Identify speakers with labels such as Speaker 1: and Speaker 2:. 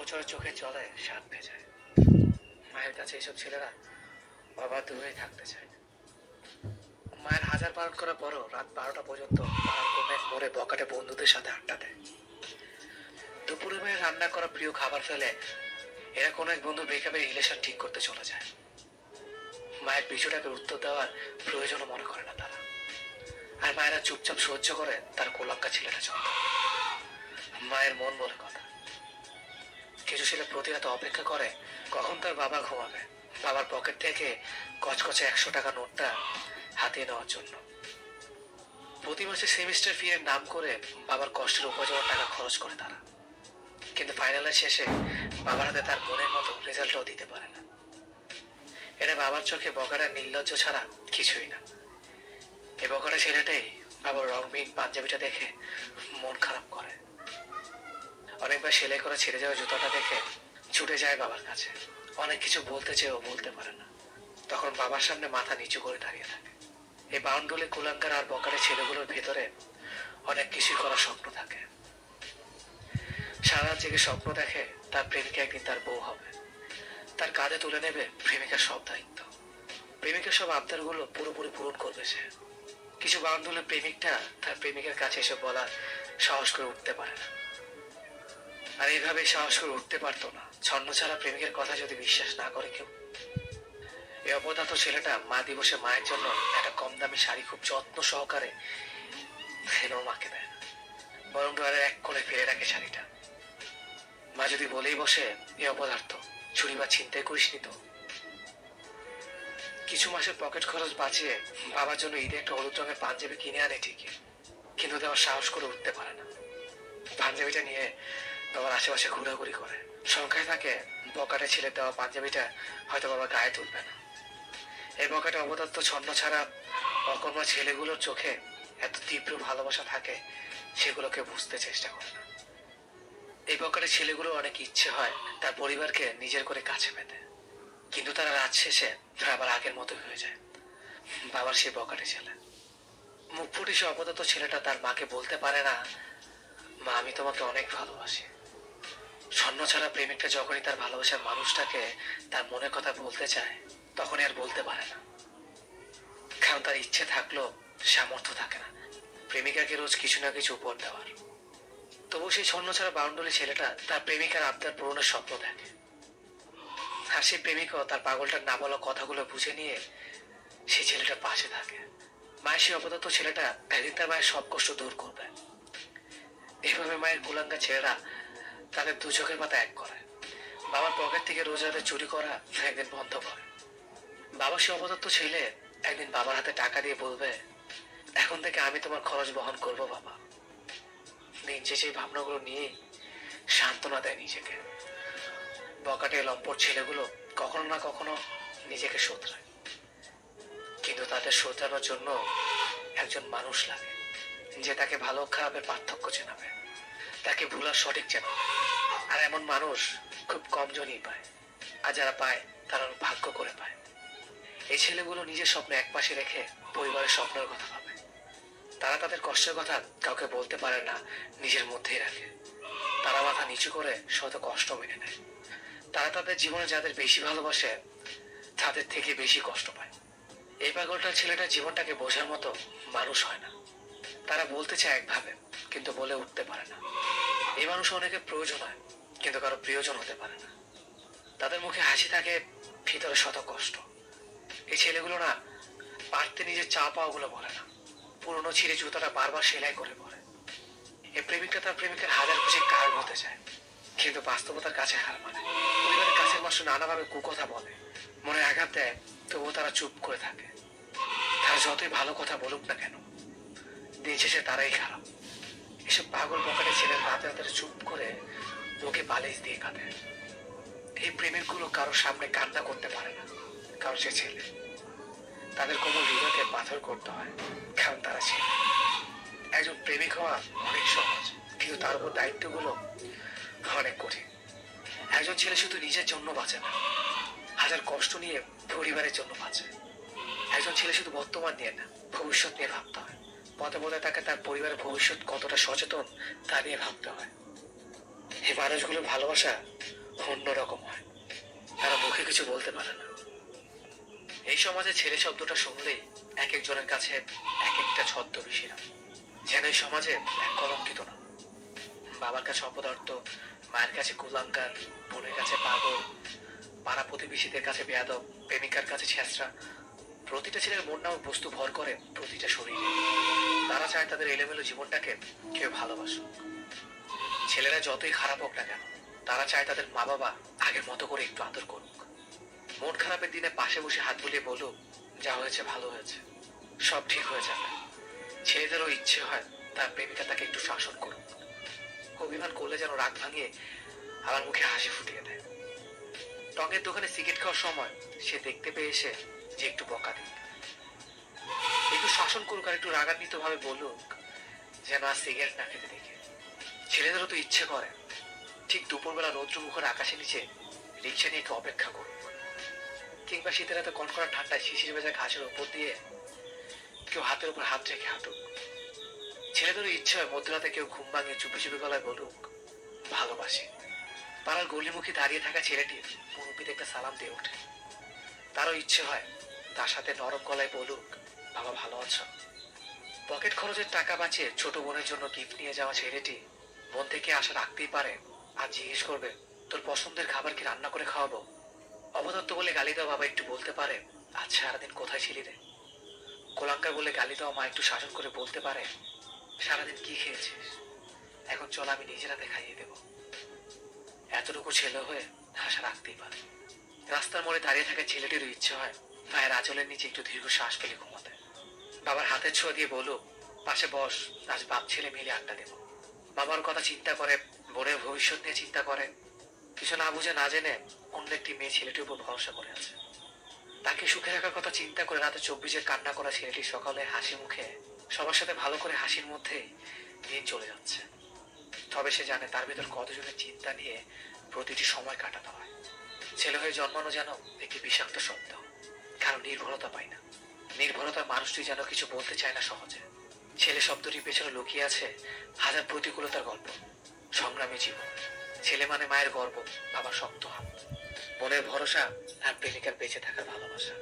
Speaker 1: গোচরে চোখে জলে সাত ভেজায়। মায়ের কাছে এসব ছেলেরা অবাধ্য হয়ে থাকতে চায়। মায়ের হাজার বারণ করার পরও রাত 12টা পর্যন্ত পাড়ার কোনো এক মোড়ে বকাটে বন্ধুদের সাথে আড্ডা দেয়। দুপুরে মায়ের রান্না করা প্রিয় খাবার ফেলে এরা কোনো এক বন্ধু ব্রেকআপের রিলেশন ঠিক করতে চলে যায়। মায়ের পিছুটাকে উত্তর দেওয়ার প্রয়োজনও মনে করে না তারা। আর মায়েরা চুপচাপ সহ্য করে তার কোলাঙ্কা ছেলেটা চলে। মায়ের মন বলে কথা। কিছু ছেলে প্রতি রাতে অপেক্ষা করে কখন তার বাবা ঘুমাবে, বাবার পকেট থেকে কচকচে 100 টাকা নোটটা হাতিয়ে নেওয়ার জন্য। প্রতি মাসে সেমিস্টার ফি এর নাম করে বাবার কষ্টের উপার্জনের টাকা খরচ করে তারা। কিন্তু ফাইনালের শেষে বাবার হাতে তার মনের মতো রেজাল্টও দিতে পারে না। এটা বাবার চোখে বকাটা নির্লজ্জ ছাড়া কিছুই না। এই বকাটা ছেলেটাই বাবার রংবিহীন পাঞ্জাবিটা দেখে মন খারাপ করে। অনেকবার সেলাই করে ছিঁড়ে যাওয়া জুতোটা দেখে ছুটে যায় বাবার কাছে। অনেক কিছু বলতে চেয়েও বলতে পারে না। তখন বাবার সামনে মাথা নিচু করে দাঁড়িয়ে থাকে। এই বাউন্ডুলে কুলাঙ্গার আর বকারে ছেলেগুলোর ভেতরে অনেক কিছুই করার স্বপ্ন থাকে। সারা জেগে স্বপ্ন দেখে তার প্রেমিকা একদিন তার বউ হবে, তার কাঁধে তুলে নেবে প্রেমিকার সব দায়িত্ব। প্রেমিকার সব আবদারগুলো পুরোপুরি পূরণ করবে সে। কিছু বাউন্ডুলে প্রেমিকটা তার প্রেমিকার কাছে এসে বলার সাহস করে উঠতে পারে না। আর এইভাবে সাহস করে উঠতে পারতো না ছন্ন ছাড়া প্রেমিকের কথা যদি বিশ্বাস না করে কেউ। এই অপদার্থ ছেলেটা মা দিবসে মায়ের জন্য একটা কম দামি শাড়ি খুব যত্ন সহকারে ফেলেও মাকে দেয় না, বরং ড্রয়ারের এক কোণে ফেলে রাখে শাড়িটা। মা যদি বলেই বসে, এই অপদার্থ চুরি বা ছিনতাই করিসনি তো। কিছু মাসের পকেট খরচ বাঁচিয়ে বাবার জন্য ঈদে একটা হলুদ রঙের পাঞ্জাবি কিনে আনে ঠিকই, কিন্তু দেওয়ার সাহস করে উঠতে পারে না। পাঞ্জাবিটা নিয়ে বাবার আশেপাশে ঘোরাঘুরি করে। সংখ্যায় থাকে বকাটে ছেলে দেওয়া পাঞ্জাবিটা হয়তো বাবা গায়ে তুলবে না। এই বকাটে অবদত্ত ছন্ন ছাড়া অকর্মা ছেলেগুলোর চোখে এত তীব্র ভালোবাসা থাকে, সেগুলোকে বুঝতে চেষ্টা করে না। এই বকাটে ছেলেগুলো অনেক ইচ্ছে হয় তার পরিবারকে নিজের করে কাছে পেতে, কিন্তু তারা রাত শেষে আবার আগের মতো হয়ে যায়। বাবার সেই বকাটে ছেলে মুখ ফুটে সে অপদত্ত ছেলেটা তার মাকে বলতে পারে না, মা আমি তোমাকে অনেক ভালোবাসি। স্বর্ণ ছাড়া প্রেমিকটা যখনই তার ভালোবাসার মানুষটাকে তার মনের কথা বলতে চায়, তখনই আর বলতে পারে না, কারণ তার ইচ্ছে থাকলেও সামর্থ্য থাকে না প্রেমিকাকে রোজ কিছু না কিছু উপহার দেওয়ার। তবু সেই স্বর্ণ ছাড়া বাউন্ডুলি ছেলেটা তার প্রেমিকার আবদার পূরণের স্বপ্ন দেখে। আর সেই প্রেমিকও তার পাগলটার না বলা কথাগুলো বুঝে নিয়ে সেই ছেলেটার পাশে থাকে। মায়ের সেই অপদত্ত ছেলেটা একদিন তার মায়ের সব কষ্ট দূর করবে। এইভাবে মায়ের কুলাঙ্গা ছেলেরা তাদের দু চোখের পাতা এক করে। বাবার পকেট থেকে রোজ রাতে চুরি করা একদিন বন্ধ করে। বাবা সে অপদত্ত ছেলে একদিন বাবার হাতে টাকা দিয়ে বলবে, এখন থেকে আমি তোমার খরচ বহন করব বাবা। দিন শেষে এই ভাবনাগুলো নিয়ে সান্ত্বনা দেয় নিজেকে। বকাটে লম্পট ছেলেগুলো কখনো না কখনো নিজেকে শোধরায়, কিন্তু তাদের শোধরানোর জন্য একজন মানুষ লাগে, যে তাকে ভালো খারাপের পার্থক্য চেনাবে, তাকে ভুলার সঠিক চেনাবে। আর এমন মানুষ খুব কম জনই পায়, আর যারা পায় তারা ভাগ্য করে পায়। এই ছেলেগুলো নিজের স্বপ্ন এক পাশে রেখে পরিবারের স্বপ্নের কথা ভাবে। তারা তাদের কষ্টের কথা কাউকে বলতে পারে না, নিজের মধ্যেই রাখে। তারা মাথা নিচু করে শত কষ্ট মেনে নেয়। তারা তাদের জীবনে যাদের বেশি ভালোবাসে তাদের থেকে বেশি কষ্ট পায়। এই পাগলটার ছেলেটা জীবনটাকে বোঝার মতো মানুষ হয় না। তারা বলতে চায় একভাবে, কিন্তু বলে উঠতে পারে না। এই মানুষ অনেকের প্রয়োজন হয়, কিন্তু কারো প্রিয়জন হতে পারে না। তাদের মুখে হাসি থাকে, ভিতরে শত কষ্ট। এই ছেলেগুলো না পারতে নিজের চা পাওয়াগুলো বলে না, পুরনো ছিঁড়ে জুতাটা বারবার সেলাই করে পরে। এই প্রেমিকটা তার প্রেমিকের হাজার খুশি কারণ হতে চায়, কিন্তু বাস্তবতার কাছে হার মানে। পরিবারের কাছের মানুষ নানাভাবে কুকথা বলে, মনে আঘাত দেয়, তবুও তারা চুপ করে থাকে। তারা যতই ভালো কথা বলুক না কেন, দিন শেষে তারাই খারাপ। এসব পাগল পকেটে ছেলের হাতে হাতে চুপ করে মুখে বালিশ দিয়ে কাঁদে। এই প্রেমিকগুলো কারোর সামনে কান্না করতে পারে না, কারণ সে ছেলে। তাদের কোমল হৃদয়কে পাথর করতে হয়, কারণ তারা ছেলে। একজন প্রেমিক হওয়া অনেক সহজ, কিন্তু তার উপর দায়িত্বগুলো অনেক কঠিন। একজন ছেলে শুধু নিজের জন্য বাঁচে না, হাজার কষ্ট নিয়ে পরিবারের জন্য বাঁচে। একজন ছেলে শুধু বর্তমান নিয়ে না, ভবিষ্যৎ নিয়ে ভাবতে হয়। পথে পথে তাকে তার পরিবারের ভবিষ্যৎ কতটা সচেতন তা নিয়ে ভাবতে হয়। এই মানুষগুলোর ভালোবাসা অন্যরকম হয়, তারা মুখে কিছু বলতে পারে না। এই সমাজে ছেলে শব্দটা শুনলেই এক একজনের কাছে এক একটা ছদ্মবেশী নাম, যেন এই সমাজে এক কলঙ্কিত না। বাবার কাছে অপদার্থ, মায়ের কাছে কুলাঙ্গার, বোনের কাছে পাগল, পাড়া প্রতিবেশীদের কাছে বেয়াদব, প্রেমিকার কাছে ছেঁচড়া। প্রতিটা ছেলের মন নামক বস্তু ভর করে প্রতিটা শরীরে। তারা চায় তাদের এলোমেলো জীবনটাকে কেউ ভালোবাসুক। ছেলেরা যতই খারাপ হোক না কেন, তারা চায় তাদের মা বাবা আগের মতো করে একটু আদর করুক। মন খারাপের দিনে পাশে বসে হাত বুলিয়ে বলুক, যা হয়েছে ভালো হয়েছে, সব ঠিক হয়ে যাবে। ছেলেদেরও ইচ্ছে হয় তার প্রেমিকা তাকে একটু শাসন করুক। অভিমান করলে যেন রাগ ভাঙিয়ে আমার মুখে হাসি ফুটিয়ে দেয়। টঙের দোকানে সিগারেট খাওয়ার সময় সে দেখতে পেয়ে এসে যে একটু বকা দিক, একটু শাসন করুক আর একটু রাগান্বিত ভাবে বলুক যেন আর সিগারেট না খেতে দেখে। ছেলেদেরও তো ইচ্ছে করে ঠিক দুপুরবেলা রৌদ্র মুখর আকাশের নিচে রিক্সা নিয়ে একটু অপেক্ষা করুক, কিংবা শীতের রাতে কনকনা ঠান্ডায় শিশির ভেজা ঘাসের উপর দিয়ে কেউ হাতের উপর হাত রেখে হাঁটুক। ছেলেদেরও ইচ্ছে হয় মধ্যরাতে কেউ ঘুম ভাঙিয়ে চুপি চুপি গলায় বলুক ভালোবাসি। পাড়ার গলিমুখী দাঁড়িয়ে থাকা ছেলেটি মুরব্বীতে একটা সালাম দিয়ে ওঠে। তারও ইচ্ছে হয় তার সাথে নরম গলায় বলুক বাবা ভালো আছো। পকেট খরচের টাকা বাঁচিয়ে ছোট বোনের জন্য গিফট নিয়ে যাওয়া ছেলেটি মন থেকে আশা রাখতেই পারে আর জিজ্ঞেস করবে তোর পছন্দের খাবার কি রান্না করে খাওয়াবো। অবদত্ত বলে গালি দেওয়া বাবা একটু বলতে পারে আচ্ছা সারাদিন কোথায় ছিলি রে। কোলাঙ্কার বলে গালি দেওয়া মা একটু শাসন করে বলতে পারে সারাদিন কি খেয়েছিস, এখন চল আমি নিজের হাতে খাইয়ে দেবো। এতটুকু ছেলে হয়ে আশা রাখতেই পারে। রাস্তার মোড়ে দাঁড়িয়ে থাকা ছেলেটিরও ইচ্ছে হয় মায়ের আঁচলের নিচে একটু দীর্ঘ শ্বাস ফেলে ঘুমাতে। বাবার হাতের ছোঁয়া দিয়ে বলুক পাশে বস, আজ বাপ ছেলে মিলে আড্ডা দেব। বাবার কথা চিন্তা করে, বোনের ভবিষ্যৎ নিয়ে চিন্তা করে, কিছু না বুঝে না জেনে অন্য একটি মেয়ে ছেলেটির উপর ভরসা করে আছে। তাকে সুখে রাখার কথা চিন্তা করে রাতে 24 কান্না করা ছেলেটি সকালে হাসি মুখে সবার সাথে ভালো করে হাসির মধ্যেই দিন চলে যাচ্ছে। তবে সে জানে তার ভেতর কতজনের চিন্তা নিয়ে প্রতিটি সময় কাটাতে হয়। ছেলে হয়ে জন্মানো যেন একটি বিষাক্ত শব্দ, কারণ নির্ভরতা পায় না। নির্ভরতার মানুষটি যেন কিছু বলতে চায় না সহজে। ছেলে শব্দটির পেছনে লুকিয়ে আছে হাজার প্রতিকূলতার গল্প, সংগ্রামী জীবন। ছেলে মানে মায়ের গর্ব, বাবার শক্ত হাত, মনের ভরসা আর প্রেমিকার বেঁচে থাকার ভালোবাসা।